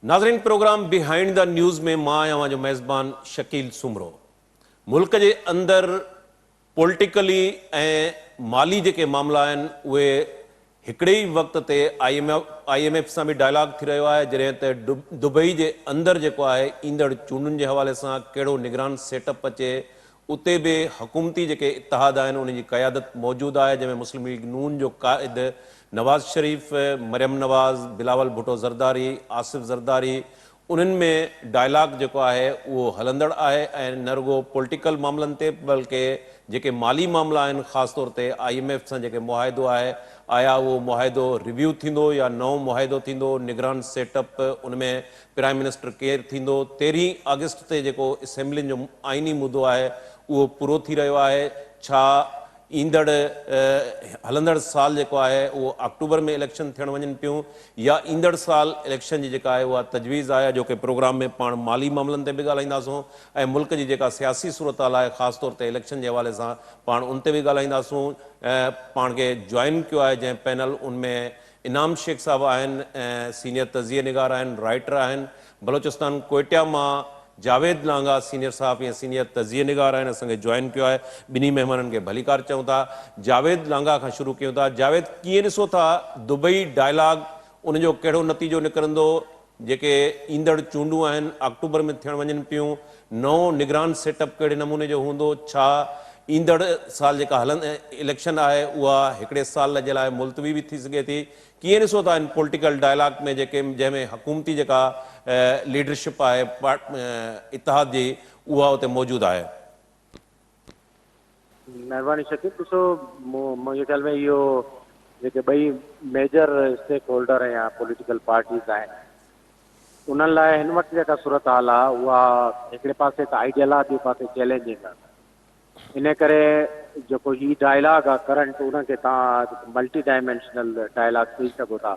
नाज़रीन, programme behind the news में मां आहियां जो मेज़बान शकील सुमरो। मुल्क के अंदर पॉलिटिकली ऐं माली जेके मामला आहिनि उहे हिकिड़े ई वक़्त ते IMF सां बि डायलॉग थी रहियो आहे, जॾहिं त दुबई जे अंदरि जेको आहे ईंदड़ चूंडुनि जे हवाले सां कहिड़ो निगरान सेटअप अचे, उते बि हुकूमती जेके इतिहाद आहिनि उन जी क़यादत मौजूदु आहे, जंहिंमें मुस्लिम लीग नून जो क़ाइद नवाज़ शरीफ़, मरियम नवाज़, बिलावल भुट्टो ज़रदारी, आसिफ़ ज़रदारी, उन्हनि में डायलॉग जेको आहे उहो हलंदड़ आहे ऐं न रुगो पॉलिटिकल मामलनि ते बल्कि जेके माली मामला आहिनि, ख़ासि तौर ते IMF सां जेके मुआहिदो आहे, आया उहो मुआहिदो रिव्यू थींदो या नओं मुआहिदो थींदो, निगरान सेटअप उन में प्राइम मिनिस्टर केरु थींदो। 13 अगस्त ते जेको असेंबलियुनि जो आइनी मुदो आहे उहो पूरो थी रहियो आहे। छा ईंदड़ हलंदड़ साल जेको आहे उहो अक्टूबर में इलेक्शन थियण वञनि पियूं या ईंदड़ साल इलेक्शन जी जेका आहे उहा तजवीज़ आहे, जो कि प्रोग्राम में पाण माली मामलनि ते बि ॻाल्हाईंदासूं ऐं मुल्क जी जेका सियासी सूरत हाल आहे, ख़ासि तौर ते इलेक्शन जे हवाले सां पाण उन ते बि ॻाल्हाईंदासूं। पाण खे जॉइन कयो आहे जंहिं पैनल, उनमें इनाम शेख साहब आहिनि ऐं सीनियर तज़िये निगार आहिनि, राइटर आहिनि। बलोचिस्तान कोयटा मां जावेद लांगा सीनियर साहब या सीनियर तज़िये निगार आहिनि, असांखे जॉइन कयो आहे। ॿिन्ही महिमाननि खे भलीकार चऊं था। जावेद लांगा खां शुरू कयूं था। जावेद, कीअं ॾिसो था दुबई डायलॉग, उनजो कहिड़ो नतीजो निकिरंदो? जेके ईंदड़ चूंडूं आहिनि अक्टूबर में थियण वञनि पियूं, नओं निगरान सेटअप कहिड़े नमूने जो हूंदो? छा ईंदड़ साल जेका इलेक्शन आहे उहा हिकिड़े साल जे लाइ मुलतवी बि थी सघे थी? कीअं ॾिसो था इन पॉलिटिकल डायलॉग में जेके जंहिंमें हुकूमती जेका लीडरशिप आहे इतिहाद जी उहा उते मौजूदु आहे? महिरबानी शकील, ॾिसो मुंहिंजे ख़्याल में इहो जेके ॿई मेजर स्टेक होल्डर या पॉलिटिकल पार्टीज़ आहिनि, उन्हनि लाइ हिन वक़्तु जेका सूरत हाल आहे उहा हिकिड़े पासे त आइडियल आहे, ॿिए पासे चैलेंजिंग आहे। इन करे जेको हीउ डायलॉग आहे करंट, उनखे तव्हां मल्टी डायमेंशनल डायलॉग चई सघो था,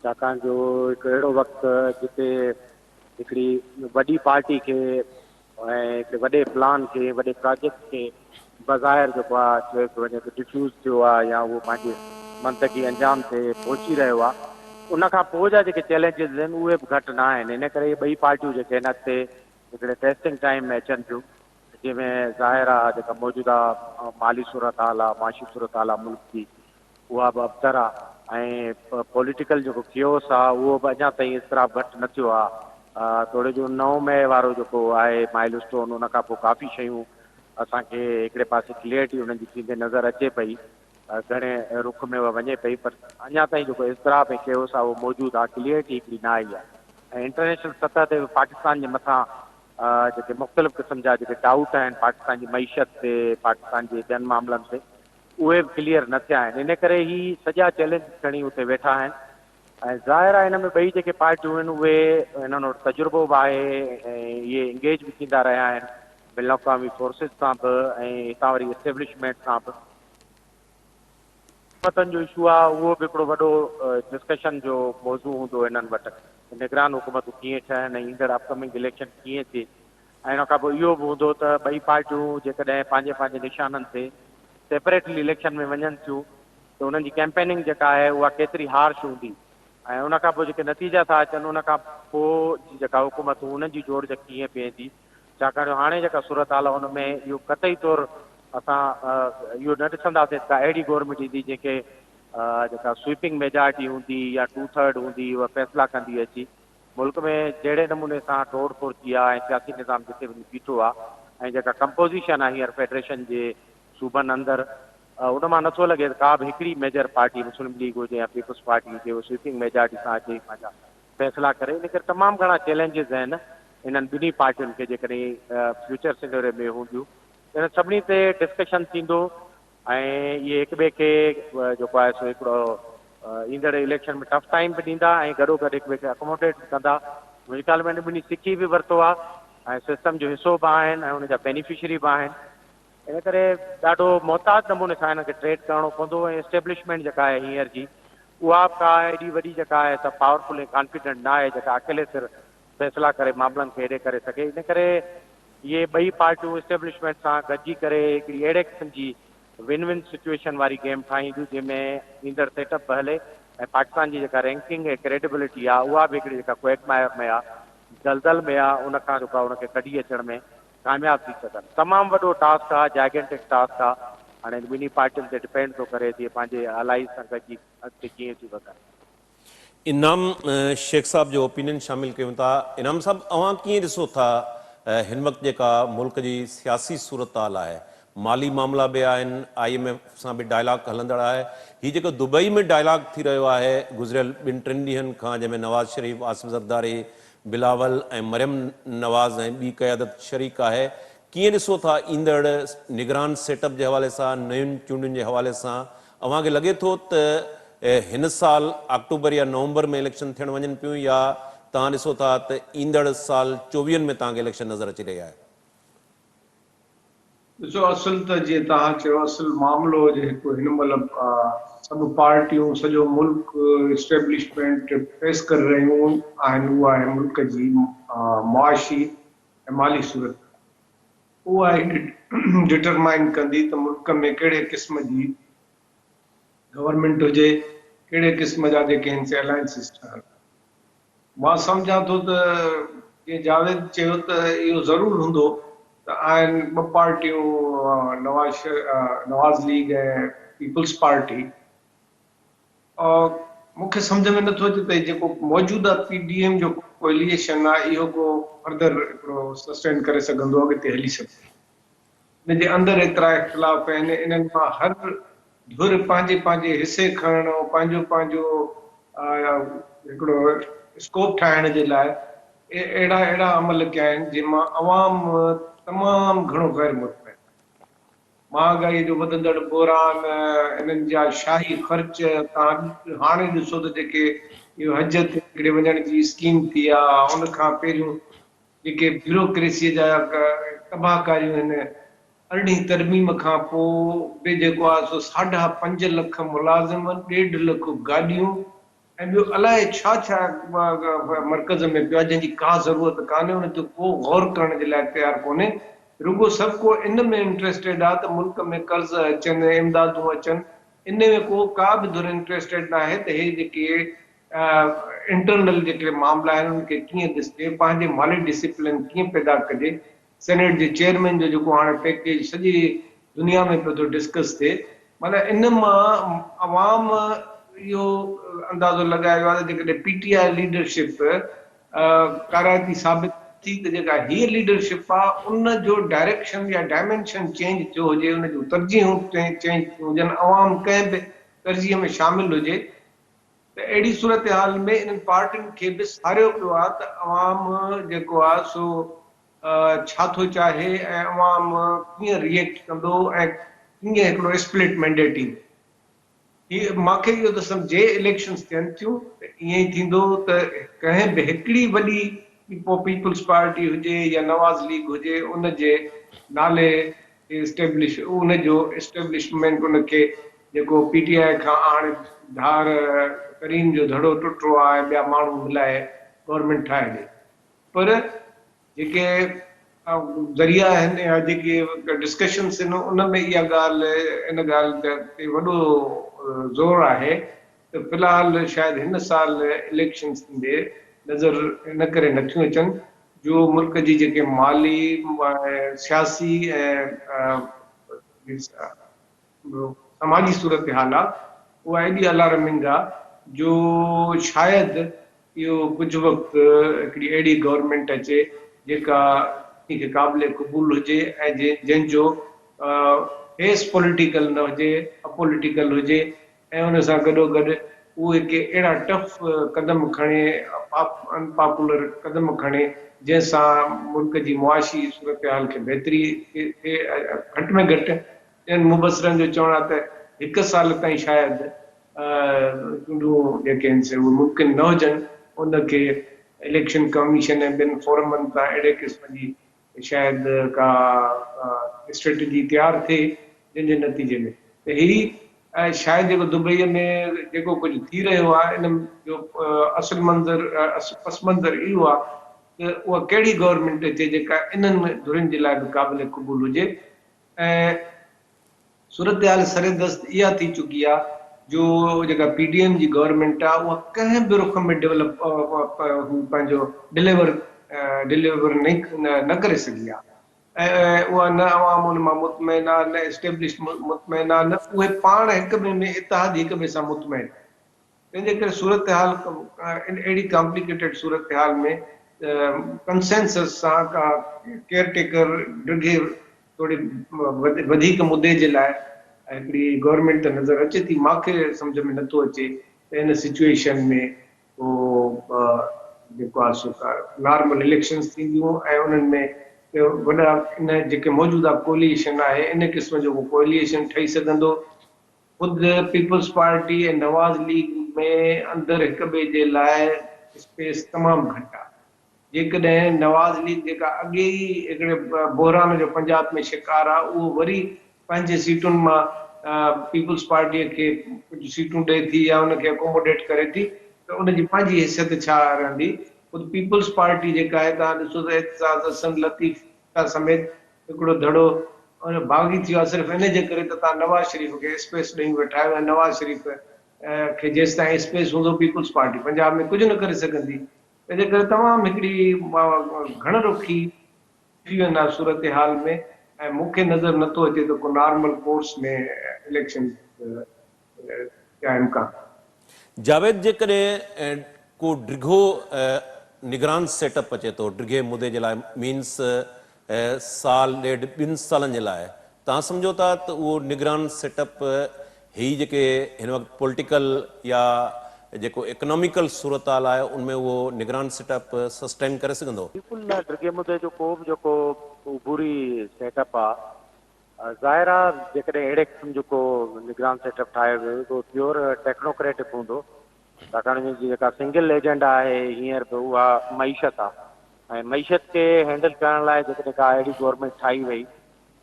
छाकाणि जो हिकु अहिड़ो वक़्तु जिते हिकिड़ी वॾी पार्टी खे ऐं हिकिड़े वॾे प्लान खे, वॾे प्रोजेक्ट खे बज़ाहिर जेको आहे चयो थो वञे त डिफ्यूज़ थियो आहे या उहो पंहिंजे मंतकी अंजाम ते पहुची रहियो आहे, उनखां पोइ जा जेके चैलेंजिस आहिनि उहे बि घटि न आहिनि। इन करे ॿई पार्टियूं जेके आहिनि अॻिते हिकिड़े टेस्टिंग टाइम में अचनि थियूं, जंहिंमें ज़ाहिर आहे जेका मौजूदा माली सूरत हाल आहे, माशी सूरत हाल आहे मुल्क जी, उहा बि अबतर आहे ऐं पॉलिटिकल जेको कियोस आहे उहो बि अञा ताईं एतिरा घटि न थियो आहे। थोरे जो 9 मई वारो जेको आहे माइल स्टोन, उनखां पोइ काफ़ी शयूं असांखे हिकिड़े पासे क्लियरिटी हुननि जी थींदे नज़र अचे पई, घणे रुख में उहा वञे पई, पर अञा ताईं जेको इज़तराब ऐं केओस आहे उहो मौजूदु आहे, क्लियरिटी हिकिड़ी न आई आहे। ऐं इंटरनेशनल सतह ते पाकिस्तान जे मथां जेके मुख़्तलिफ़ क़िस्म जा जेके डाउट आहिनि पाकिस्तान जी मईशत ते, पाकिस्तान जे ॿियनि मामलनि ते, उहे बि क्लियर न थिया आहिनि। इन करे ही सॼा चैलेंज खणी उते वेठा आहिनि ऐं ज़ाहिर आहे हिन में ॿई जेके पार्टियूं आहिनि उहे हिननि वटि तजुर्बो बि आहे ऐं इहे इंगेज बि थींदा रहिया आहिनि बिन अक़वामी फोर्सिस सां बि ऐं हितां वरी एस्टेब्लिशमेंट सां बि। हुकूमतनि जो इशू आहे उहो बि हिकिड़ो वॾो डिस्कशन जो मौज़ू हूंदो हिननि वटि, निगरान हुकूमतूं कीअं ठहनि, ईंदड़ अपकमिंग इलेक्शन कीअं थिए। ऐं हिन खां पोइ इहो बि हूंदो त ॿई पार्टियूं जेकॾहिं पंहिंजे पंहिंजे निशाननि ते सेपरेटली इलेक्शन में वञनि थियूं त उन्हनि जी कैंपेनिंग जेका आहे उहा केतिरी हार्श हूंदी ऐं उनखां पोइ जेके नतीजा था अचनि उनखां पोइ जेका हुकूमतूं उन्हनि जी जोड़ कीअं पइजी। छाकाणि हाणे जेका सूरत हाल आहे हुन में इहो क़तई तौरु असां इहो न ॾिसंदासीं त अहिड़ी गवर्नमेंट ईंदी जेके जेका स्वीपिंग मेजॉरिटी हूंदी या 2/3 हूंदी उहा फ़ैसिला कंदी अची। मुल्क में जहिड़े नमूने सां तोड़ फोड़ थी आहे ऐं सियासी निज़ाम जिते वञी बीठो आहे ऐं जेका कंपोज़िशन आहे हींअर फेडरेशन जे सूबनि अंदरि, उन मां नथो लॻे त का बि हिकिड़ी मेजर पार्टी मुस्लिम लीग हुजे या पीपुल्स पार्टी हुजे उहो स्वीपिंग मेजॉरिटी सां अचे पंहिंजा फ़ैसिला करे। इन करे तमामु घणा चैलेंजिस आहिनि इन्हनि ॿिन्ही पार्टियुनि खे जेकॾहिं फ्यूचर सिनेरियो में हूंदियूं। इन सभिनी ते डिस्कशन थींदो ऐं इहे हिक ॿिए खे जेको आहे सो हिकिड़ो ईंदड़ इलेक्शन में टफ टाइम बि ॾींदा ऐं गॾोगॾु हिक ॿिए खे अकोमोडेट बि कंदा। मुंहिंजे ख़्याल में ॿिन्ही सिखी बि वरितो आहे ऐं सिस्टम जो हिसो बि आहिनि ऐं हुनजा बेनिफिशरी बि आहिनि। इन करे ॾाढो मोहतात नमूने सां हिनखे ट्रेड करिणो पवंदो ऐं एस्टेब्लिशमेंट जेका आहे हींअर जी उहा बि का एॾी वॾी जेका आहे त पावरफुल ऐं कॉन्फिडेंट न आहे जेका अकेले सिर फ़ैसिला करे मामलनि खे हेॾे करे सघे। इन करे इहे ॿई पार्टियूं एस्टेब्लिशमेंट सां गॾिजी करे हिकिड़ी अहिड़े क़िस्म जी विन विन सिचुएशन वारी गेम ठाहींदियूं जंहिंमें ईंदड़ सेटअप बि हले ऐं पाकिस्तान जी जेका रैंकिंग ऐं क्रेडिबिलिटी आहे उहा बि हिकिड़ी जेका क्वेकमायर में आहे, दलदल में आहे, उनखां जेका उनखे कढी अचण में कामयाबु थी सघनि। तमामु वॾो टास्क आहे, जाइगेंटिक टास्क आहे। हाणे ॿिन्ही पार्टियुनि ते डिपेंड थो करे तीअं पंहिंजे अलाइज़ सां गॾिजी अॻिते कीअं थियूं वधनि। इनाम शेख साहब जो ओपिनियन शामिल कयूं था। इनाम साहब, अवां कीअं ॾिसो था हिन वक़्तु जेका मुल्क जी सियासी सूरत हाल आहे, माली मामला बि आहिनि, IMF सां बि डायलॉग हलंदड़ आहे, हीअ जेको दुबई में डायलॉग थी रहियो आहे गुज़िरियल 2-3 ॾींहंनि खां, जंहिंमें नवाज़ शरीफ़, आसिफ ज़रदारी, बिलावल ऐं मरियम नवाज़ ऐं ॿी क़यादत शरीक आहे, कीअं ॾिसो था ईंदड़ निगरान सेटअप जे हवाले सां, नयुनि चूंडियुनि जे हवाले सां? अव्हांखे लॻे थो त हिन साल अक्टूबर या नवंबर में इलेक्शन थियण वञनि पियूं, या तव्हां ॾिसो था त ईंदड़ साल 24 में तव्हांखे इलेक्शन नज़र अची रही आहे? ॾिसो, असुल त जीअं तव्हां चयो, असुल मामिलो जेको हिन महिल सभु पार्टियूं, सॼो मुल्क, इस्टेब्लिशमेंट फेस करे रहियूं आहिनि, उहा आहे मुल्क जी मुआशी ऐं माली सूरत। उहा ई डिटरमाइन कंदी त मुल्क में कहिड़े क़िस्म जी गवर्नमेंट हुजे, कहिड़े क़िस्म जा जेके आहिनि से अलायंसिस ठहनि। मां सम्झां थो त जीअं जावेद चयो त इहो ज़रूरु हूंदो त आहिनि ॿ पार्टियूं, नवाज़ लीग ऐं पीपल्स पार्टी। मूंखे सम्झ में नथो अचे त जेको मौजूदा PDM जो कोएलिएशन आहे इहो को फर्दर हिकिड़ो सस्टेन करे सघंदो, अॻिते हली सघे। इन जे अंदरि एतिरा इख़्तिलाफ़ आहिनि, इन्हनि मां हर धुर पंहिंजे पंहिंजे हिसे खणणु, पंहिंजो पंहिंजो हिकिड़ो स्कोप ठाहिण जे लाइ अहिड़ा अमल कया आहिनि जंहिंमां अवाम तमामु घणो ग़ैर मुतमइन। महांगाई जो वधंदड़ बहरान, इन्हनि जा शाही ख़र्च, तव्हां हाणे ॾिसो त जेके इहो हज ते हिकिड़े वञण जी स्कीम थी आहे, उनखां पहिरियों जेके ब्यूरोक्रेसीअ जा तबाहकारियूं आहिनि, 18वीं तरमीम खां पोइ बि जेको आहे सो 5.5 लख मुलाज़िम, 1.5 लख गाॾियूं, ऐं ॿियो अलाए छा छा मर्कज़ में पियो आहे जंहिंजी का ज़रूरत कान्हे, उन ते को गौर करण जे लाइ तयारु कोन्हे। रुगो सभु को इन में इंट्रेस्टेड आहे त मुल्क में कर्ज़ अचनि, इमदादूं अचनि, इन में को का बि धुर इंट्रेस्टेड न आहे त हे जेके इंटरनल जेके मामला आहिनि उनखे कीअं ॾिसिजे, पंहिंजे माली डिसिप्लिन कीअं पैदा कजे। सेनेट जे चेयरमैन जो जेको हाणे पैकेज सॼी दुनिया में पियो थो डिस्कस थिए, माना इन मां अवाम इहो अंदाज़ो लॻायो आहे त जेकॾहिं PTI लीडरशिप काराइती साबित थी त जेका हीअ लीडरशिप आहे उन जो डायरेक्शन या डायमेंशन चेंज थियो हुजे, उन जूं तरजीहूं चेंज थियूं हुजनि, अवाम कंहिं बि तरजीह में शामिल हुजे, त अहिड़ी सूरत हाल में इन्हनि पार्टियुनि खे बि सारियो पियो आहे त अवाम जेको आहे सो छा थो चाहे ऐं अवाम कीअं रिएक्ट कंदो ऐं कीअं हिकिड़ो स्प्लिट मैंडेट ईंदो। हीअ मूंखे इहो त सम्झे इलेक्शन्स थियनि थियूं त ईअं ई थींदो त कंहिं बि हिकिड़ी वॾी पीपल्स पार्टी हुजे या नवाज़ लीग हुजे, उन जे नाले उनजो एस्टेब्लिशमेंट उनखे जेको PTI खां हाणे धार करीम जो धड़ो टुटो आहे, ॿिया माण्हू मिलाए गवर्नमेंट ठाहे ॾे। पर जेके ज़रिया आहिनि या जेके डिस्कशन्स आहिनि उन में इहा ॻाल्हि, इन ॻाल्हि ते वॾो ज़ोर आहे त फ़िलहाल शायदि हिन साल इलेक्शन्स थींदे नज़र इन करे नथियूं अचनि जो मुल्क जी जेके माली, सियासी ऐं समाजी सूरत हाल आहे उहा एॾी अलार्मिंग आहे जो शायदि इहो कुझु वक़्तु हिकिड़ी अहिड़ी गवर्नमेंट अचे जेका खे क़ाबिल क़बूल हुजे ऐं जंहिंजो फेस पॉलिटिकल न हुजे, अपॉलिटिकल हुजे, ऐं उन सां गॾोगॾु उहे के अहिड़ा टफ कदम खणे, अनपॉपुलर कदम खणे जंहिंसां मुल्क जी मुआशी सूरत हाल खे बहितरी थिए। घटि में घटि ॿियनि मुबसरनि जो चवणु आहे त 1 साल ताईं शायदि चूंडूं जेके आहिनि से उहे मुमकिन न हुजनि, उनखे इलेक्शन कमीशन ऐं ॿियनि फोरमनि तां अहिड़े क़िस्म जी शायदि का स्ट्रेटजी तयारु थिए जंहिंजे नतीजे में त ही शायदि जेको दुबईअ में जेको कुझु थी रहियो आहे इन जो असुल पस मंज़र इहो आहे त उहा कहिड़ी गवर्नमेंट अचे जेका इन्हनि धुरियुनि जे लाइ बि क़ाबिल क़बूल हुजे। ऐं सूरत हाल सरेदस्त इहा थी चुकी आहे जो जेका पीडीएम जी गवर्नमेंट आहे उहा कंहिं बि रुख में डेवलप पंहिंजो डिलीवर न करे सघी आहे ऐं उहा न अवाम उन मां मुतमइन आहे, न एस्टेब्लिश मुतमइन आहे, न उहे पाण हिक ॿिए में इतिहादी हिक ॿिए सां मुतमइन। तंहिंजे करे सूरत हाल अहिड़ी कॉम्प्लिकेटेड सूरत हाल में कंसेंसस सां का केयरटेकर डिघे थोड़ी वधीक मुदे जे लाइ हिकिड़ी गवर्नमेंट त नज़र अचे थी, मूंखे सम्झ में नथो अचे त इन सिचुएशन में उहो जेको आहे सो नॉर्मल इलेक्शंस थींदियूं ऐं उन्हनि में वॾा इन जेके मौजूदा कोलिएशन आहे इन क़िस्म जो कोलिएशन ठही सघंदो। ख़ुदि पीपल्स पार्टी ऐं नवाज़ लीग में अंदरि हिक ॿिए जे लाइ स्पेस तमामु घटि आहे। जेकॾहिं नवाज़ लीग जेका अॻे ई हिकिड़े बहरान जो पंजाब में शिकार आहे उहो वरी पंहिंजे सीटुनि मां पीपल्स पार्टीअ खे कुझु सीटूं ॾिए थी या उनखे अकोमोडेट करे थी त उनजी पंहिंजी हैसियत छा रहंदी। ख़ुदि पीपल्स पार्टी जेका आहे तव्हां ॾिसो त एतिज़ाज़ हसन लतीफ़ समेत हिकिड़ो धड़ो भागी थी वियो आहे सिर्फ़ु इन जे करे त तव्हां नवाज़ शरीफ़ खे स्पेस ॾेई वेठा आहियो ऐं नवाज़ शरीफ़ खे जेसि ताईं स्पेस हूंदो पीपल्स पार्टी पंजाब में कुझु न करे सघंदी। तंहिंजे करे तमामु हिकिड़ी घणरुखी थी वेंदा सूरत हाल में ऐं मूंखे नज़र नथो अचे त को नॉर्मल कोर्स में इलेक्शन काइम का। जावेद जेकॾहिं को डिघो निगरान सेटअप अचे थो डिघे मुदे जे लाइ मीन्स साल ॾेढ 2 सालनि जे लाइ, तव्हां सम्झो था त उहो निगरान सेटअप ही जेके हिन वक़्तु पॉलिटिकल या जेको इकोनॉमिकल सूरत हाल आहे उनमें उहो निगरान सेटअप सस्टेन करे सघंदो? बिल्कुलु न, डिघे मुदे जो को बि जेको उबूरी सेटअप आहे ज़ाहिर आहे जेकॾहिं अहिड़े क़िस्म जो को निगरान सेटअप ठाहे वियो त प्योर टेक्नोक्रेटिक हूंदो, छाकाणि जेका सिंगल एजेंडा आहे हींअर बि उहा मईशत आहे ऐं मईशत खे हैंडल करण लाइ जेकॾहिं का अहिड़ी गवर्नमेंट ठाही वई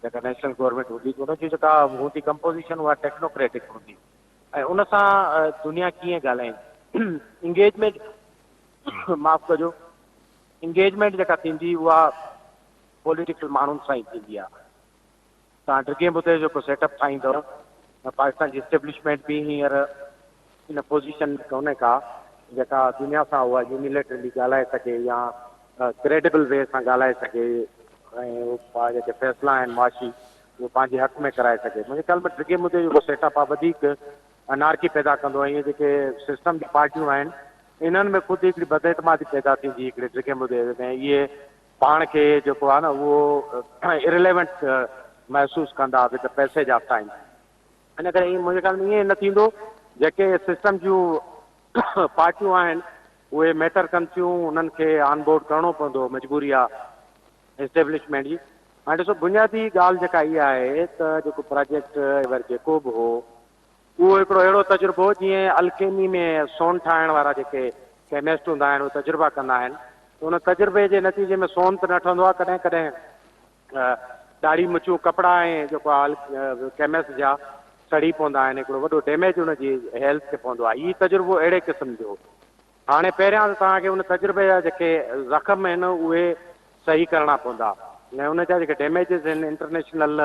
जेका नेशनल गवर्नमेंट हूंदी त उनजी जेका हूंदी कंपोज़िशन उहा टेक्नोक्रेटिक हूंदी ऐं उन सां दुनिया कीअं ॻाल्हाईंदी। इंगेजमेंट माफ़ कजो, इंगेजमेंट जेका थींदी उहा पॉलिटिकल माण्हुनि सां ई थींदी आहे। तव्हां डिघे मुदे जेको सेटअप ठाहींदव पाकिस्तान जी एस्टेब्लिशमेंट बि हींअर इन पोज़ीशन कोन्हे का जेका दुनिया सां उहा यूनिलेटरली ॻाल्हाए सघे या क्रेडिबल वे सां ॻाल्हाए सघे ऐं उहा जेके फ़ैसिला आहिनि माशी उहो पंहिंजे हक़ में कराए सघे। मुंहिंजे ख़्याल में डिघे मुदे जो सेटअप आहे वधीक अनारकी पैदा कंदो आहे। इहे जेके सिस्टम जी पार्टियूं आहिनि इन्हनि में ख़ुदि हिकिड़ी बदइतमादी पैदा थींदी हिकिड़े डिघे मुदे में। इहे पाण खे जेको आहे न उहो इरिलेवेंट महसूसु कंदा विद पैसे जा टाइम। इन करे मुंहिंजे ख़्याल में ईअं न थींदो, जेके सिस्टम जूं पार्टियूं आहिनि उहे मैटर कनि थियूं, उन्हनि खे ऑन बोर्ड करिणो पवंदो, मजबूरी आहे एस्टेब्लिशमेंट जी। हाणे ॾिसो बुनियादी ॻाल्हि जेका इहा आहे त जेको प्रोजेक्ट जेको बि हो उहो हिकिड़ो अहिड़ो तजुर्बो हो जीअं अलकेमी में सोन ठाहिण वारा जेके केमिस्ट हूंदा आहिनि उहे तजुर्बा कंदा आहिनि त उन तजुर्बे जे नतीजे में सोन त न ठहंदो आहे, कॾहिं कॾहिं ॾाढ़ी मुछूं कपिड़ा ऐं जेको आहे केमिस्ट जा सड़ी पवंदा आहिनि, हिकिड़ो वॾो डैमेज हुनजी हेल्थ खे पवंदो आहे। हीअ तजुर्बो अहिड़े क़िस्म जो। हाणे पहिरियां त तव्हांखे उन तजुर्बे जा जेके ज़ख़्म आहिनि उहे सही करणा पवंदा ऐं उन जा जेके डैमेजिस आहिनि इंटरनेशनल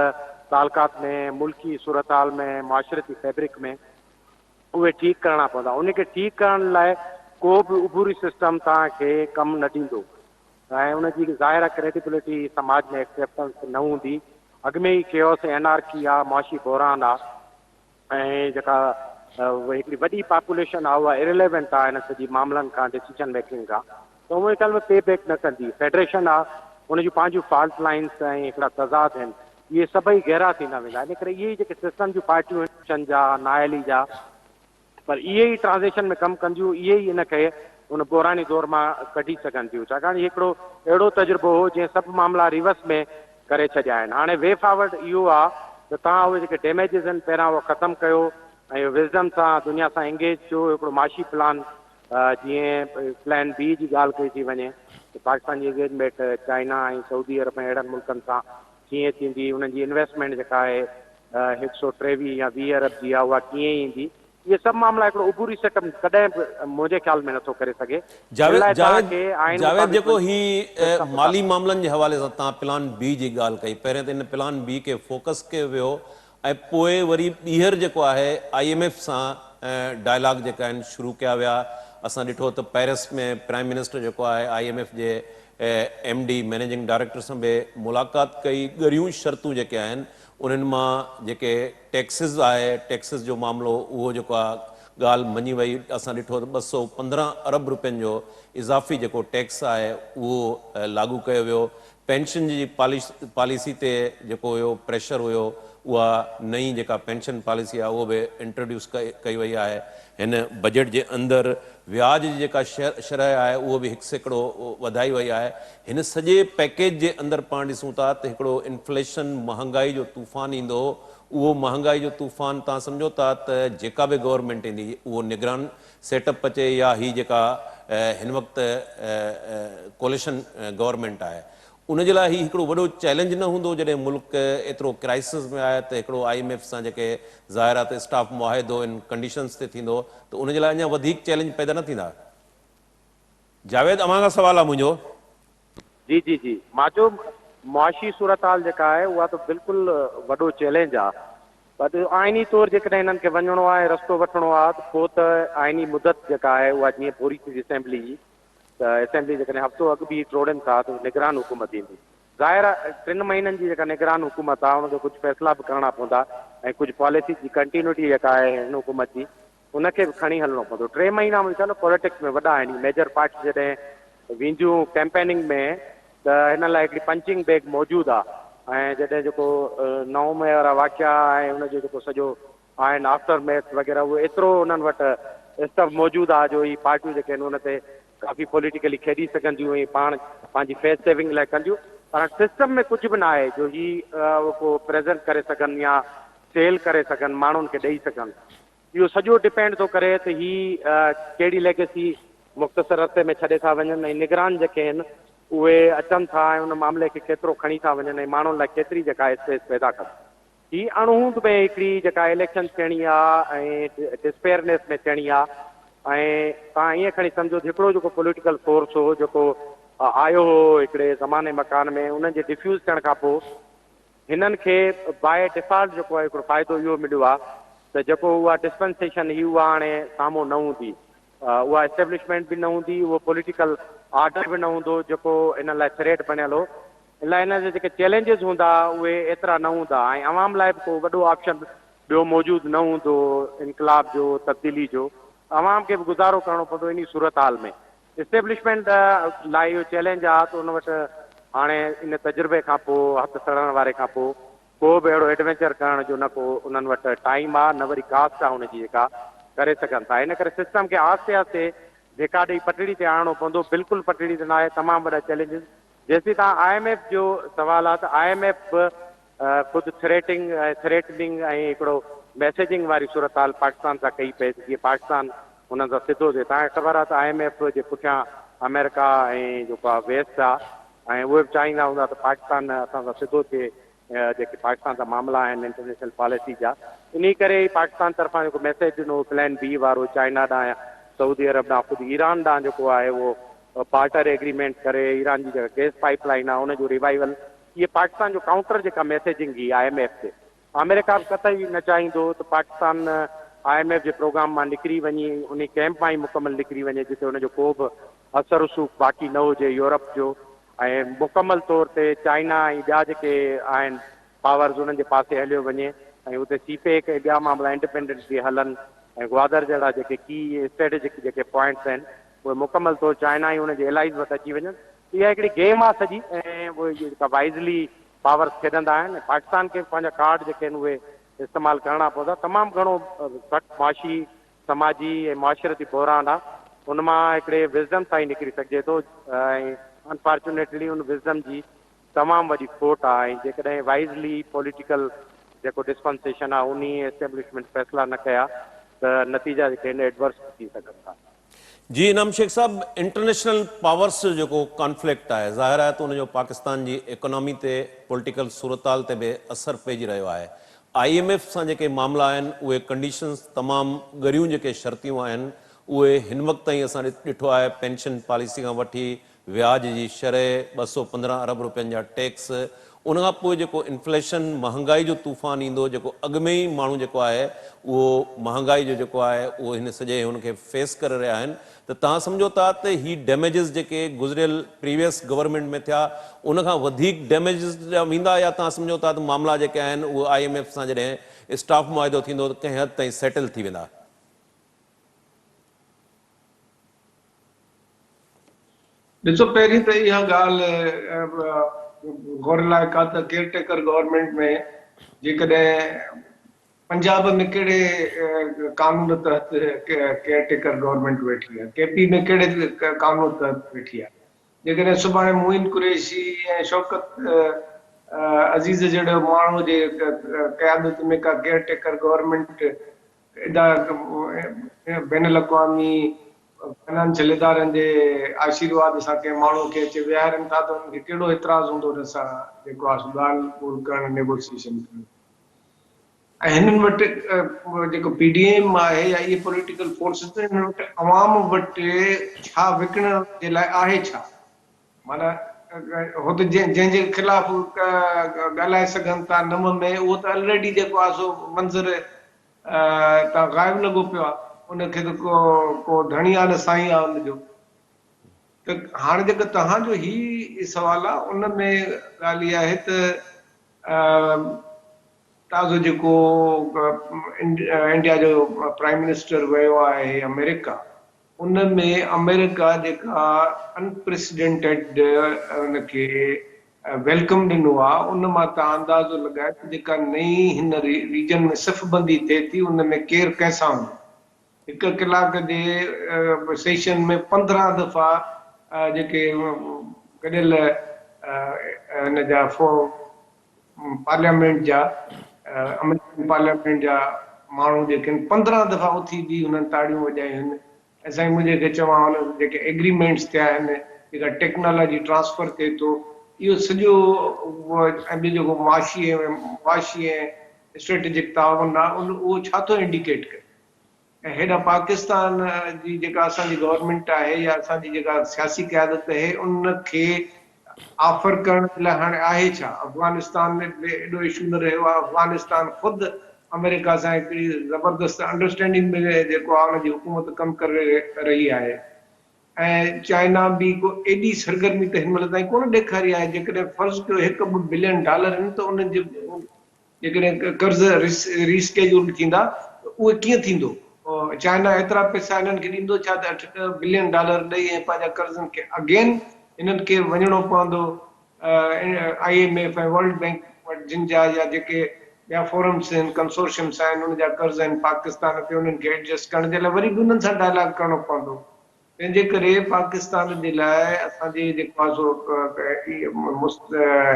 तालुकात में, मुल्की सूरत हाल में, माशरती फैब्रिक में, उहे ठीकु करणा पवंदा। उनखे ठीकु करण लाइ को बि उबूरी सिस्टम तव्हांखे कमु न ॾींदो ऐं उनजी ज़ाहिर क्रेडिबिलिटी समाज में एक्सेप्टेंस न हूंदी। अॻु में ई केओस एनार्की आहे, माशी बहरान आहे ऐं जेका हिकिड़ी वॾी पॉपुलेशन आहे उहा इरिलेवेंट आहे हिन सॼी मामलनि खां, डिसीजन मेकिंग खां, त मुंहिंजे ख़्याल में पे बैक न कंदी। फेडरेशन आहे उन जूं पंहिंजूं फॉल्ट लाइन्स ऐं हिकिड़ा तज़ाद आहिनि, इहे सभई गहरा थींदा वेंदा। इन करे इहे जेके सिस्टम जूं पार्टियूं आहिनि जा नायली जा, पर इहे ई ट्रांज़ेक्शन में कमु कंदियूं, इहे ई इनखे उन बहिरानी दौर मां कढी सघनि थियूं, छाकाणि हिकिड़ो अहिड़ो तजुर्बो हो जीअं सभु मामला रिवर्स में करे छॾिया आहिनि। हाणे वे फॉरवर्ड इहो आहे त तव्हां उहे जेके डैमेजिस आहिनि पहिरियां उहो ख़तमु कयो ऐं विज़डम सां दुनिया सां एंगेज थियो। हिकिड़ो माशी प्लान जीअं प्लान बी जी ॻाल्हि कई थी वञे त पाकिस्तान जी एंगेजमेंट चाइना ऐं सऊदी अरब ऐं अहिड़नि मुल्कनि सां कीअं थींदी, उन्हनि जी इन्वेस्टमेंट जेका आहे 123 या 20 अरब जी आहे उहा कीअं ईंदी, इहे सभु मामला हिकिड़ो उबूरी सेटअप कॾहिं बि मुंहिंजे ख़्याल में नथो करे सघे। जावेद जेको ही माली मामलनि जे हवाले सां तव्हां प्लान बी जी ॻाल्हि कई, पहिरियों त इन प्लान बी खे फोकस कयो वियो ऐं पोइ वरी ॿीहर जेको आहे IMF सां डायलॉग जेका आहिनि शुरू कया विया। असां ॾिठो त पेरिस में प्राइम मिनिस्टर जेको आहे IMF जे MD मैनेजिंग डायरेक्टर सां बि मुलाक़ात कई। ॻरियूं शर्तूं जेके आहिनि उन्हनि मां जेके टैक्सिस आहे, टैक्सिस जो मामिलो उहो जेको आहे ॻाल्हि मञी वई। असां ॾिठो त 215 अरब रुपयनि जो इज़ाफ़ी जेको टैक्स आहे उहो लागू कयो वियो। पेंशन जी पॉलिसी ते जेको हुयो प्रेशर हुयो, उहा नई जेका पेंशन पॉलिसी आहे उहो बि इंट्रोड्यूस कई वई आहे। हिन बजट जे अंदरि व्याज जी जेका शरह आहे उहो बि 1% वधाई वई आहे। हिन सॼे पैकेज जे अंदरि पाण ॾिसूं था त हिकिड़ो इन्फ्लेशन महांगाई जो तूफ़ान ईंदो। उहो महांगाई जो तूफ़ान तव्हां सम्झो था त जेका बि गवर्नमेंट ईंदी उहो निगरान सेटअप अचे या ही जेका हिन वक़्तु कोलिशन गवर्नमेंट आहे उनजे लाइ ही हिकिड़ो वॾो चैलेंज न हूंदो जॾहिं मुल्क एतिरो क्राइसिस में आहे त हिकिड़ो IMF सां जेके ज़ाहिरात स्टाफ मुआहिदो इन कंडीशन्स ते थींदो त उनजे लाइ अञा वधीक चैलेंज पैदा न थींदा। जावेद अव्हां खां सवाल आहे मुंहिंजो। जी जी जी मां चयो मुआशी सूरत हाल जेका आहे उहा त बिल्कुलु वॾो चैलेंज आहे। पर आइनी तौरु जेकॾहिं हिननि खे वञिणो आहे, रस्तो वठिणो आहे त पोइ त आइनी मुदत जेका आहे उहा जीअं पूरी थींदी असेंबली जी, त असेंबली जेकॾहिं हफ़्तो अॻु बि टोड़नि था त निगरान हुकूमत ईंदी। ज़ाहिर आहे 3 महीननि जी जेका निगरान हुकूमत आहे उनखे कुझु फ़ैसिला बि करणा पवंदा ऐं कुझु पॉलिसी जी कंटिन्यूटी जेका आहे हिन हुकूमत जी उनखे बि खणी हलणो पवंदो। 3 महीना मुंहिंजो न पॉलिटिक्स में वॾा आहिनि। मेजर पार्टी जॾहिं वेंदियूं कैंपेनिंग में त हिन लाइ हिकिड़ी पंचिंग बैग मौजूदु आहे ऐं जॾहिं जेको 9 मई वारा वाक़िया ऐं हुनजो जेको सॼो आहिनि आफ्टर मैथ वग़ैरह उहो एतिरो उन्हनि वटि स्टफ मौजूदु आहे जो ही पार्टियूं जेके आहिनि उन ते काफ़ी पॉलिटिकली खेॾी सघंदियूं ऐं पाण पंहिंजी फेस सेविंग लाइ कंदियूं। पर सिस्टम में कुझु बि न आहे जो ही को प्रेज़ेंट करे सघनि या सेल करे सघनि, माण्हुनि खे ॾेई सघनि। इहो सॼो डिपेंड थो करे त ही कहिड़ी लेगेसी मुख़्तसर रस्ते में छॾे था वञनि ऐं निगरान जेके आहिनि उहे अचनि था ऐं उन मामले खे केतिरो खणी था वञनि ऐं माण्हुनि लाइ केतिरी जेका स्पेस पैदा कनि। ही अणहूंद में हिकिड़ी जेका इलेक्शन थियणी आहे ऐं डिस्पेयरनेस में थियणी आहे ऐं तव्हां ईअं खणी सम्झो हिकिड़ो जेको पॉलिटिकल फोर्स हो जेको आयो हो हिकिड़े ज़माने मकान में, उन्हनि जे डिफ्यूज़ थियण खां पोइ हिननि खे बाय डिफॉल्ट जेको आहे हिकिड़ो फ़ाइदो इहो मिलियो आहे त जेको उहा डिस्पेंसेशन ही उहा हाणे साम्हूं न हूंदी, उहा एस्टेब्लिशमेंट बि न हूंदी, उहो पॉलिटिकल आर्डर बि न हूंदो जेको इन लाइ थ्रेट बणियल हो। इन लाइ हिन जा जेके चैलेंजिस हूंदा उहे एतिरा न हूंदा ऐं अवाम लाइ बि को वॾो ऑप्शन ॿियो मौजूदु न हूंदो इनकलाब जो, तब्दीली जो। अवाम खे बि गुज़ारो करणो पवंदो इन सूरत हाल में। इस्टेब्लिशमेंट लाइ इहो चैलेंज आहे त उन वटि हाणे इन तजुर्बे खां पोइ हथु सड़ण वारे खां पोइ को बि अहिड़ो एडवेंचर करण जो न को उन्हनि वटि टाइम आहे न वरी कास्ट आहे हुनजी जेका करे सघनि था। इन करे सिस्टम खे आहिस्ते आहिस्ते जेका ॾेई पटड़ी ते आणणो पवंदो। बिल्कुलु पटड़ी ते न आहे, तमामु वॾा चैलेंजिस। जेसीं तव्हां IMF जो सवाल आहे त IMF ख़ुदि थ्रेटनिंग ऐं हिकिड़ो मैसेजिंग वारी सूरत हाल पाकिस्तान सां कई पए जीअं पाकिस्तान हुननि सां सिधो थिए। तव्हांखे ख़बर आहे त IMF जे पुठियां अमेरिका ऐं जेको आहे वेस्ट आहे ऐं उहे बि चाहींदा हूंदा त पाकिस्तान असां सां सिधो थिए। जेके पाकिस्तान जा मामला आहिनि इंटरनेशनल पॉलिसी जा, इन करे पाकिस्तान तरफ़ां जेको मैसेज ॾिनो प्लान B वारो चाइना ॾांहुं, सऊदी अरब ॾांहुं, ख़ुदि ईरान ॾांहुं जेको आहे उहो पार्टर एग्रीमेंट करे ईरान जी जेका गैस पाइपलाइन आहे उनजो रिवाइवल, इहे पाकिस्तान जो काउंटर जेका मैसेजिंग ही IMF ते अमेरिका बि कतई न चाहींदो त पाकिस्तान IMF जे प्रोग्राम मां निकिरी वञी उन कैंप मां ई मुकमल निकिरी वञे जिते हुनजो को बि असर रसूख़ बाक़ी न हुजे यूरोप जो ऐं मुकमल तौर ते चाइना ऐं ॿिया जेके आहिनि पावर्स उन्हनि जे पासे हलियो वञे ऐं उते CPEC ऐं ॿिया मामला इंडिपेंडेंटली हलनि ऐं ग्वादर जहिड़ा जेके की स्ट्रेटेजिक जेके पॉइंट्स आहिनि उहे मुकमल तौरु चाइना ऐं उनजे एलाइज़ वटि अची वञनि। इहा हिकिड़ी गेम आहे सॼी ऐं उहे जेका वाइज़ली पावर्स खेॾंदा आहिनि। पाकिस्तान खे पंहिंजा कार्ड जेके आहिनि उहे इस्तेमालु करणा पवंदा। तमामु घणो सख़्तु मुआशी समाजी ऐं मुआशरती बहरान आहे, उन मां हिकिड़े विज़डम सां ई निकिरी सघिजे थो ऐं अनफॉर्चुनेटली उन विज़डम जी तमामु वॾी खोट आहे। ऐं जेकॾहिं वाइज़ली पॉलिटिकल जेको डिस्पेंसेशन आहे उन एस्टेब्लिशमेंट फ़ैसिला न कया त नतीजा जेके आहिनि एडवर्स थी सघनि था। जी इनाम शेख साहब, इंटरनेशनल पावर्स जो जेको कॉन्फ्लिक्ट आहे ज़ाहिर आहे त उनजो पाकिस्तान जी इकोनॉमी ते पॉलिटिकल सूरत हाल ते बि असरु पइजी रहियो आहे। IMF सां जेके मामला आहिनि उहे कंडीशन्स तमामु ॻरियूं जेके शर्तियूं आहिनि उहे हिन वक़्त ताईं असां ॾिठो आहे पेंशन पॉलिसी खां वठी व्याज जी शरह 215 अरब रुपयनि जा टैक्स, उनखां पोइ जेको इन्फ्लेशन महांगाई जो तूफ़ान ईंदो, जेको अॻु में ई माण्हू जेको आहे उहो महांगाई जो जेको आहे उहो हिन सॼे हुनखे फेस करे रहिया आहिनि, त तव्हां सम्झो था त ही डैमेजिस जेके गुज़िरियल प्रीवियस गवर्नमेंट में थिया उनखां वधीक डैमेजिस वेंदा, या तव्हां सम्झो था त मामला जेके आहिनि उहे IMF सां जॾहिं स्टाफ मुआइदो थींदो त कंहिं हद ताईं सेटल थी वेंदा? ॾिसो, पहिरीं त इहा ॻाल्हि गौर लाइक़ु आहे त केयरटेकर गवर्नमेंट में जेकॾहिं पंजाब में कहिड़े कानून तहत केयरटेकर गवर्नमेंट वेठी आहे, KP में कहिड़े कानून तहत वेठी आहे, जेकॾहिं सुभाणे मोइन कुरैशी ऐं शौकत अज़ीज़ जहिड़ो माण्हू जे क़यादत में का केयरटेकर गवर्नमेंट बैन अवी फाइनेंशियल इदारनि जे आशीर्वाद सां कंहिं माण्हू खे अचे विहारनि था त उनखे कहिड़ो एतिराज़ हूंदो हुन सां जेको आहे ॻाल्हि करणु, नेगोशिएशन करणु। ऐं हिननि वटि जेको PDM आहे या इहे पॉलिटिकल फोर्सिस, हिननि वटि अवाम वटि छा विकिणण जे लाइ आहे छा? माना हो त जंहिंजे ख़िलाफ़ ॻाल्हाए सघनि था नम में, उहो त ऑलरेडी जेको आहे सो मंज़र तां ग़ाइब लॻो पियो आहे, उनखे त को धणी आहे न साईं आहे हुनजो। त हाणे जेको तव्हांजो ही सवाल आहे उन में ॻाल्हि इहा आहे त ताज़ो जेको इंडिया जो प्राइम मिनिस्टर वियो आहे अमेरिका, उन में अमेरिका जेका अनप्रेसिडेंटेड उनखे वेलकम ॾिनो आहे, उन मां तव्हां अंदाज़ो लॻाए त जेका नई हिन रीजन में सिफ़बंदी थिए थी उन में केरु कंहिंसां हूंदो। हिकु कलाक जे सेशन में 15 दफ़ा जेके गॾियल हिन जा पार्लियामेंट जा अमेरिकन पार्लियामेंट जा माण्हू जेके 15 दफ़ा उथी बि हुननि ताड़ियूं वॼायूं आहिनि। ऐं साईं मुंहिंजे खे चवां हुन जेके एग्रीमेंट्स थिया आहिनि, जेका टेक्नोलॉजी ट्रांसफर थिए थो, इहो सॼो ऐं ॿियो जेको मुआशी ऐं स्ट्रेटेजिक ताउन आहे उहो छा थो इंडिकेट करे? ऐं हेॾा पाकिस्तान जी जेका असांजी गवर्नमेंट आहे या असांजी जेका सियासी क़यादत आहे उनखे ऑफर करण जे लाइ हाणे आहे छा? अफ़गानिस्तान में एॾो इशू न रहियो आहे, अफ़गानिस्तान ख़ुदि अमेरिका सां हिकिड़ी ज़बरदस्त अंडरस्टैंडिंग में जेको आहे हुनजी हुकूमत कमु करे रही आहे। ऐं चाइना बि को एॾी सरगर्मी त हिन महिल ताईं कोन ॾेखारी आहे। जेकॾहिं फर्ज़ कयो $1-2 बिलियन आहिनि त उन्हनि जे जेकॾहिं कर्ज़ रीस्केड्यूल थींदा त उहे कीअं थींदो? चाइना एतिरा पैसा हिननि खे ॾींदो छा त $8 बिलियन ॾेई ऐं पंहिंजा कर्ज़नि खे अगेन हिननि खे वञिणो पवंदो IMF ऐं वर्ल्ड बैंक जिन जा या जेके ॿिया फोरम्स आहिनि, कंसोर्शियम्स आहिनि, उन जा कर्ज़ आहिनि पाकिस्तान ते, उन्हनि खे एडजस्ट करण जे लाइ वरी बि उन्हनि सां डायलॉग करणो पवंदो। तंहिंजे करे पाकिस्तान जे लाइ असांजे जेको आहे सो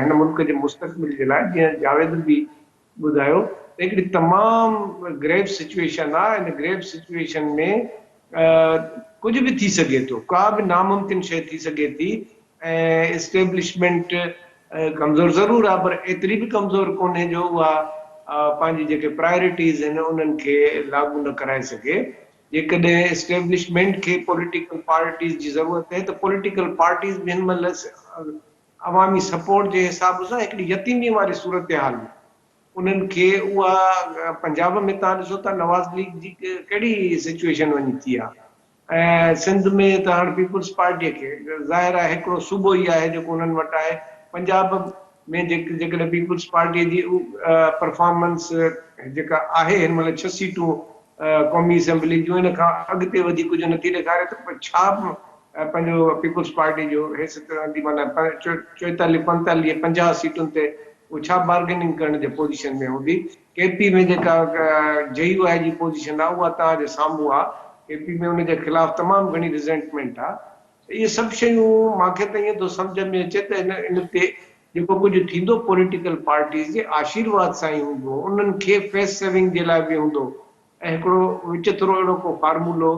हिन मुल्क जे मुस्तक़बिल जे लाइ, जीअं जावेद बि ॿुधायो, हिकिड़ी तमामु ग्रेव सिचुएशन आहे। हिन ग्रेव सिचुएशन में कुझु बि थी सघे थो, का बि नामुमकिन शइ थी सघे थी। ऐं एस्टेब्लिशमेंट कमज़ोर ज़रूर आहे, पर एतिरी बि कमज़ोर कोन्हे जो उहा पंहिंजी जेके प्रायोरिटीज़ आहिनि उन्हनि खे लागू न कराए सघे। जेकॾहिं एस्टेब्लिशमेंट खे पॉलिटिकल पार्टीज़ जी ज़रूरत आहे त पॉलिटिकल पार्टीज़ बि हिन महिल अवामी सपोर्ट जे हिसाब सां हिकिड़ी यतीमी वारी सूरत हाल में उन्हनि खे उहा पंजाब में तव्हां ॾिसो था नवाज़ लीग जी कहिड़ी सिचुएशन वञी थी आहे। ऐं सिंध में त हाणे पीपुल्स पार्टीअ खे ज़ाहिर आहे हिकिड़ो सूबो ई आहे जेको उन्हनि वटि आहे। पंजाब में जेकॾहिं पीपुल्स पार्टीअ जी परफॉर्मेंस जेका आहे हिन महिल 6 सीटूं क़ौमी असेंबली जूं, हिन खां अॻिते वधी कुझु नथी ॾेखारे त छा पंहिंजो पीपुल्स पार्टी जो हैसियत रहंदी? माना 44, 45, 50 सीटुनि ते उहो छा बार्गेनिंग करण जे पोज़ीशन में हूंदी? KP में जेका JUI जी पोज़ीशन आहे उहा तव्हांजे साम्हूं आहे। KP में उनजे ख़िलाफ़ तमामु घणी रिज़ेंटमेंट आहे। इहे सभु शयूं मूंखे त ईअं थो सम्झ में अचे त इन ते जेको कुझु थींदो पॉलिटिकल पार्टीज़ जे आशीर्वाद सां ई हूंदो, उन्हनि खे फेस सेविंग जे लाइ बि हूंदो। ऐं हिकिड़ो विचित्रो अहिड़ो को फार्मूलो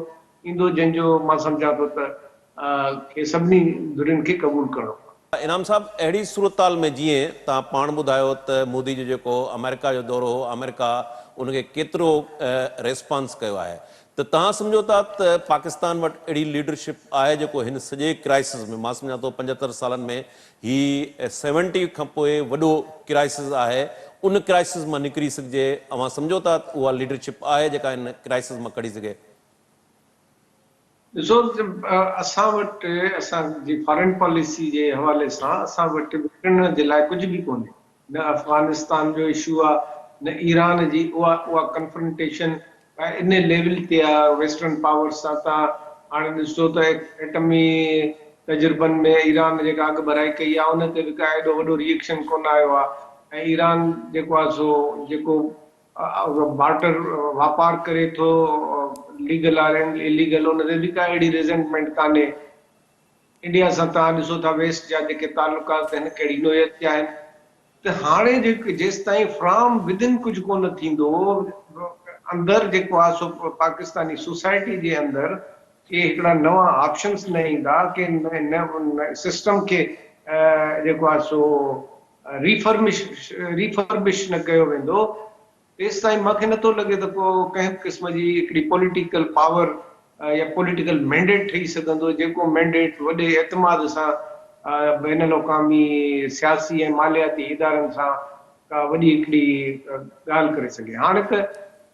ईंदो जंहिंजो मां सम्झां थो त सभिनी धुरियुनि खे क़बूल करणो। इनाम साहब, अहिड़ी सूरताल में जीअं तव्हां पाण ॿुधायो त मोदी जो जेको अमेरिका जो दौरो हो, अमेरिका उनखे केतिरो रेस्पॉन्स कयो आहे, त तव्हां सम्झो था त पाकिस्तान वटि अहिड़ी लीडरशिप आहे जेको हिन सॼे क्राइसिस में, मां सम्झां थो 75 सालनि में ही 70 खां पोइ वॾो क्राइसिस आहे, उन क्राइसिस मां निकिरी सघिजे? अवां सम्झो था उहा लीडरशिप आहे जेका हिन क्राइसिस मां कढी सघे? ॾिसो, असां वटि असांजी फॉरेन पॉलिसी जे हवाले सां असां वटि विकिणण जे लाइ कुझु बि कोन्हे। न अफ़गानिस्तान जो इशू आहे, न ईरान जी उहा कन्फ्रंटेशन इन लेवल ते आहे वेस्टर्न पावर्स सां। तव्हां हाणे ॾिसो त एटमी तजुर्बनि में ईरान जेका अॻु भराई कई आहे उन ते बि का एॾो वॾो रिएक्शन कोन आयो आहे। ऐं ईरान जेको आहे सो जेको बार्टर वापार करे थो, लीगल आहे इलीगल, उन ते बि का अहिड़ी रिज़ेंटमेंट कान्हे। इंडिया सां तव्हां ॾिसो था वेस्ट जा जेके तालुकात आहिनि कहिड़ी नोयत जा आहिनि। त हाणे जेसि ताईं फ्रॉम विदिन कुझु कोन थींदो, अंदरि जेको आहे सो पाकिस्तानी सोसाइटी जे अंदरि के हिकिड़ा नवां ऑप्शन्स न ईंदा, के सिस्टम खे जेको आहे सो रिफर्बिश न कयो वेंदो, तेसि ताईं मूंखे नथो लॻे त को कंहिं क़िस्म जी हिकिड़ी पॉलिटिकल पावर या पॉलिटिकल मैंडेट ठही सघंदो, जेको मैंडेट वॾे एतमाद सां बैन अल-अक़वामी सियासी ऐं मालियाती इदारनि सां का वॾी हिकिड़ी ॻाल्हि करे सघे। हाणे त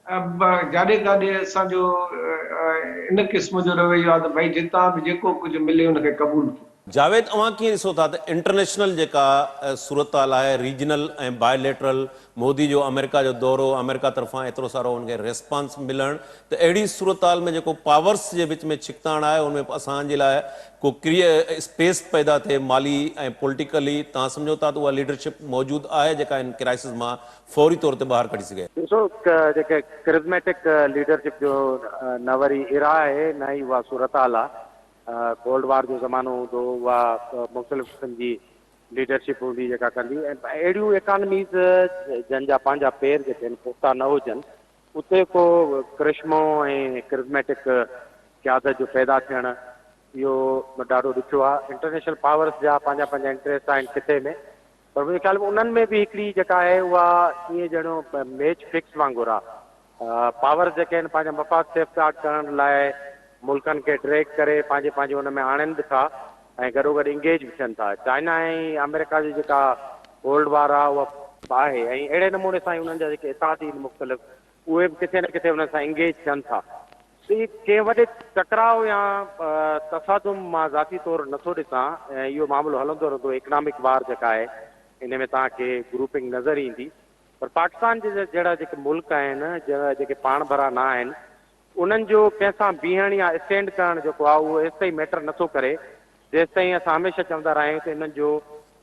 जाॾे काॾे असांजो इन क़िस्म जो रवैयो आहे त भई जितां बि जेको कुझु मिले उनखे क़बूल कयो। जावेद, अवां कीअं ॾिसो था त इंटरनेशनल जेका सूरत हाल आहे, रीजनल ऐं बायोलेटरल, मोदी जो अमेरिका जो दौरो, अमेरिका तरफ़ां एतिरो सारो हुनखे रिस्पॉन्स मिलणु, त अहिड़ी सूरत हाल में जेको पावर्स जे विच में छिकताण आहे उनमें असांजे लाइ को स्पेस पैदा थिए माली ऐं पॉलिटिकली, तव्हां सम्झो था त उहा लीडरशिप मौजूदु आहे जेका हिन क्राइसिस मां फौरी तौर ते ॿाहिरि कढी सघे? ॾिसो, जेके करिज़मेटिक लीडरशिप जो न वरी इरा आहे, न ई उहा सूरत हाल आहे। कोल्ड वार जो ज़मानो हूंदो, उहा मुख़्तलिफ़ क़िस्म जी लीडरशिप हूंदी जेका कंदी। ऐं अहिड़ियूं इकानमीज़ जंहिंजा पंहिंजा पेर जेके आहिनि पुख़्ता न हुजनि, उते को करिश्मो ऐं करिज़मेटिक क़यादत जो पैदा थियणु इहो ॾाढो ॾुखियो आहे। इंटरनेशनल पावर्स जा पंहिंजा पंहिंजा इंट्रस्ट आहिनि खिते में, पर मुंहिंजे ख़्याल में उन्हनि में बि हिकिड़ी जेका आहे उहा ईअं ॼणो मैच फिक्स वांगुरु आहे। पावर्स जेके आहिनि पंहिंजा मफ़ाद सेफगार्ड करण लाइ मुल्कनि खे ड्रैग करे पंहिंजे हुन में आणनि बि था ऐं गॾोगॾु इंगेज बि थियनि था। चाइना ऐं अमेरिका जी जेका कोल्ड वार आहे उहा आहे, ऐं अहिड़े नमूने सां ई उन्हनि जा जेके इताद आहिनि मुख़्तलिफ़, उहे बि किथे न किथे उन सां इंगेज थियनि था। कंहिं वॾे टकराव या तसादुम मां ज़ाती तौरु नथो ॾिसां, ऐं इहो मामिलो हलंदो रहंदो। इकनॉमिक वार जेका आहे इन में तव्हांखे ग्रुपिंग नज़र ईंदी, पर पाकिस्तान जे जहिड़ा जेके मुल्क आहिनि जेके पाण भरा न आहिनि, उन्हनि जो कंहिंसां बीहण या स्टैंड करणु जेको आहे उहो एसि ताईं मैटर नथो करे जेसि ताईं असां हमेशह चवंदा रहिया आहियूं त इन्हनि जो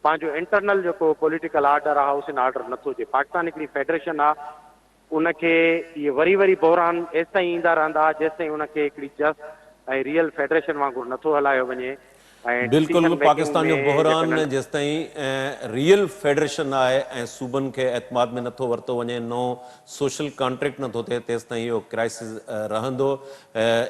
पंहिंजो इंटरनल जेको पॉलिटिकल ऑर्डर आहे हाउस इन ऑर्डर नथो थिए। पाकिस्तान हिकिड़ी फेडरेशन आहे, उनखे इहे वरी बहिरान एसि ताईं ईंदा रहंदा जेसि ताईं उनखे हिकिड़ी जस्ट ऐं रियल फेडरेशन वांगुरु नथो हलायो वञे। बिल्कुलु, पाकिस्तान जो बहिरान जेसि ताईं रियल फेडरेशन आहे ऐं सूबनि खे एतमाद में नथो वरितो वञे, नओं सोशल कॉन्ट्रैक्ट नथो थिए, तेसि ताईं इहो क्राइसिस रहंदो।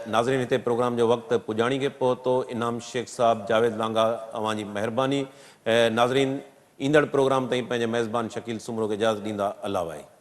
नाज़रीन, हिते प्रोग्राम जो वक़्तु पुॼाणी खे पहुतो। इनाम शेख साहब, जावेद लांघा, अवांजी महिरबानी। नाज़रीन, ईंदड़ प्रोग्राम ताईं पंहिंजे मेज़बान शकील सुमरो खे इजाज़त ॾींदा। अल्लाह वाहे।